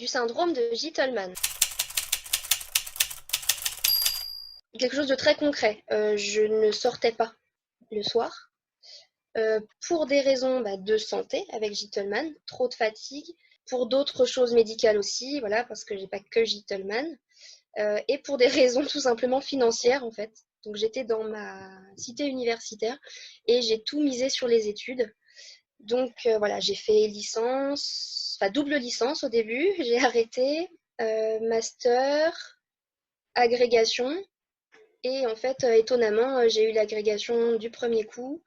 du syndrome de Gittelman. Quelque chose de très concret. Je ne sortais pas le soir pour des raisons de santé avec Gittelman, trop de fatigue, pour d'autres choses médicales aussi, voilà, parce que j'ai pas que Gittelman, et pour des raisons tout simplement financières en fait. Donc j'étais dans ma cité universitaire et j'ai tout misé sur les études. Donc voilà, j'ai fait licence, enfin double licence au début, j'ai arrêté, master, agrégation, et en fait, étonnamment, j'ai eu l'agrégation du premier coup.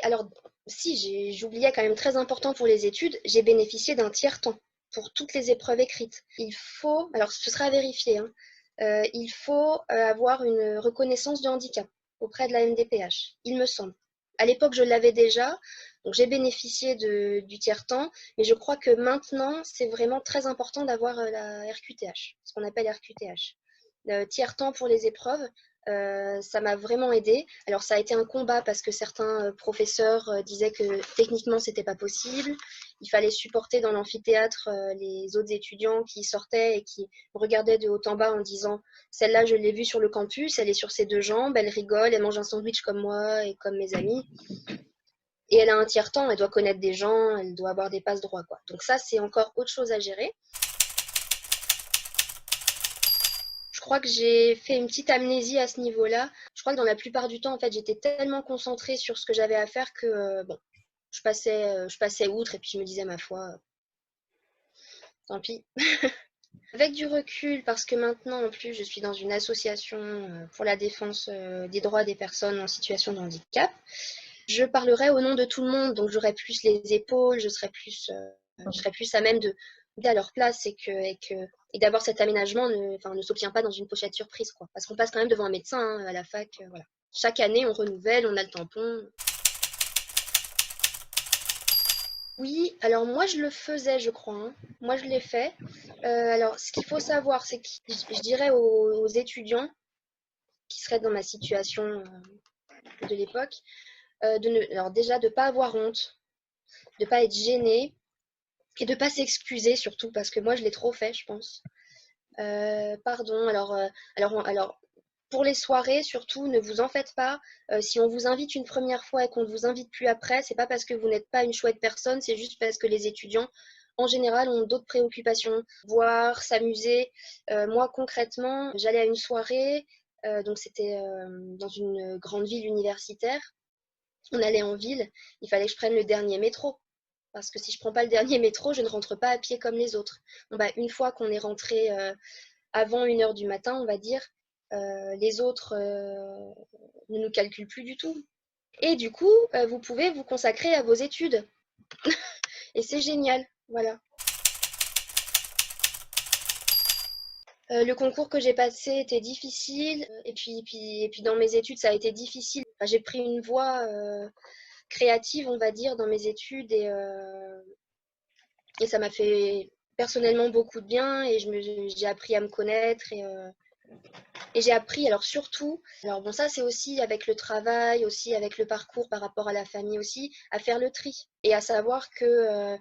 Alors, si, j'oubliais quand même très important pour les études, j'ai bénéficié d'un tiers-temps pour toutes les épreuves écrites. Alors ce sera à vérifier, hein, il faut avoir une reconnaissance de handicap auprès de la MDPH, il me semble. À l'époque, je l'avais déjà, donc j'ai bénéficié du tiers-temps, mais je crois que maintenant, c'est vraiment très important d'avoir la RQTH, ce qu'on appelle RQTH. Tiers-temps pour les épreuves, ça m'a vraiment aidé. Alors ça a été un combat parce que certains professeurs disaient que techniquement c'était pas possible. Il fallait supporter dans l'amphithéâtre les autres étudiants qui sortaient et qui regardaient de haut en bas en disant celle-là je l'ai vue sur le campus, elle est sur ses deux jambes, elle rigole, elle mange un sandwich comme moi et comme mes amis. Et elle a un tiers-temps, elle doit connaître des gens, elle doit avoir des passes droits, quoi. Donc ça c'est encore autre chose à gérer. Je crois que j'ai fait une petite amnésie à ce niveau-là. Je crois que dans la plupart du temps, en fait, j'étais tellement concentrée sur ce que j'avais à faire que bon, je passais outre et puis je me disais ma foi, tant pis. Avec du recul, parce que maintenant en plus je suis dans une association pour la défense des droits des personnes en situation de handicap, je parlerai au nom de tout le monde, donc j'aurai plus les épaules, je serai plus à même d'être à leur place et d'avoir cet aménagement ne s'obtient pas dans une pochette surprise, quoi. Parce qu'on passe quand même devant un médecin hein, à la fac, voilà. Chaque année, on renouvelle, on a le tampon. Oui, alors moi je le faisais, je crois, hein. Moi je l'ai fait. Alors ce qu'il faut savoir, c'est que je dirais aux étudiants qui seraient dans ma situation de l'époque, alors déjà de ne pas avoir honte, de ne pas être gêné, et de pas s'excuser surtout parce que moi je l'ai trop fait je pense. Pardon, alors pour les soirées surtout ne vous en faites pas. Si on vous invite une première fois et qu'on ne vous invite plus après, c'est pas parce que vous n'êtes pas une chouette personne, c'est juste parce que les étudiants en général ont d'autres préoccupations, boire, s'amuser. Moi concrètement j'allais à une soirée, donc c'était dans une grande ville universitaire, on allait en ville, il fallait que je prenne le dernier métro. Parce que si je prends pas le dernier métro, je ne rentre pas à pied comme les autres. Bon, une fois qu'on est rentré avant 1 heure du matin, on va dire, les autres ne nous calculent plus du tout. Et du coup, vous pouvez vous consacrer à vos études. Et c'est génial. Voilà. Le concours que j'ai passé était difficile. Et puis dans mes études, ça a été difficile. Enfin, j'ai pris une voie créative, on va dire, dans mes études. Et ça m'a fait personnellement beaucoup de bien et j'ai appris à me connaître et j'ai appris alors surtout, alors bon ça c'est aussi avec le travail, aussi avec le parcours par rapport à la famille aussi, à faire le tri et à savoir que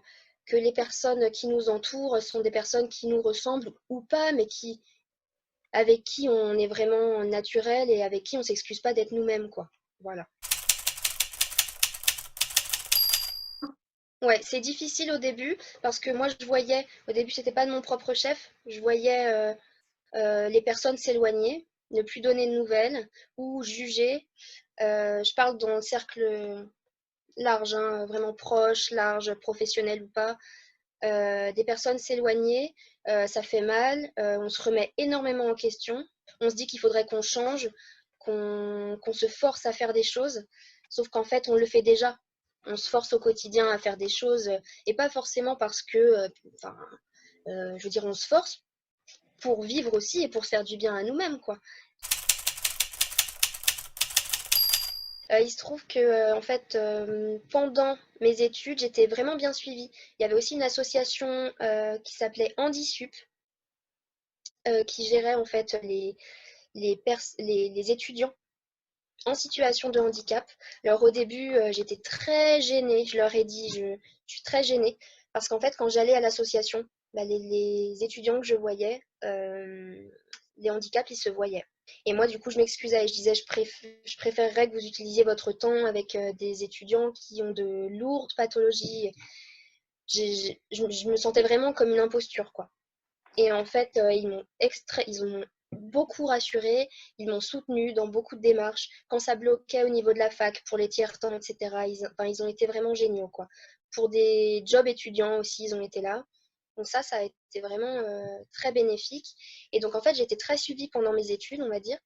les personnes qui nous entourent sont des personnes qui nous ressemblent ou pas, mais avec qui on est vraiment naturel et avec qui on s'excuse pas d'être nous-mêmes quoi. Voilà. Ouais, c'est difficile au début parce que moi je voyais, au début c'était pas de mon propre chef, je voyais les personnes s'éloigner, ne plus donner de nouvelles ou juger. Je parle dans le cercle large, hein, vraiment proche, large, professionnel ou pas. Des personnes s'éloigner, ça fait mal, on se remet énormément en question, on se dit qu'il faudrait qu'on change, qu'on se force à faire des choses, sauf qu'en fait on le fait déjà. On se force au quotidien à faire des choses et pas forcément parce que, je veux dire, on se force pour vivre aussi et pour se faire du bien à nous-mêmes, quoi. Il se trouve que, en fait, pendant mes études, j'étais vraiment bien suivie. Il y avait aussi une association qui s'appelait HandiSup, qui gérait en fait les étudiants en situation de handicap. Alors au début, j'étais très gênée. Je leur ai dit, je suis très gênée parce qu'en fait, quand j'allais à l'association, bah, les étudiants que je voyais, les handicaps, ils se voyaient. Et moi, du coup, je m'excusais et je disais, je préférerais que vous utilisiez votre temps avec des étudiants qui ont de lourdes pathologies. Je me sentais vraiment comme une imposture, quoi. Et en fait, ils m'ont beaucoup rassurée, ils m'ont soutenue dans beaucoup de démarches. Quand ça bloquait au niveau de la fac pour les tiers-temps, etc., enfin, ils ont été vraiment géniaux, quoi. Pour des jobs étudiants aussi, ils ont été là. Donc ça a été vraiment très bénéfique. Et donc en fait, j'ai été très suivie pendant mes études, on va dire.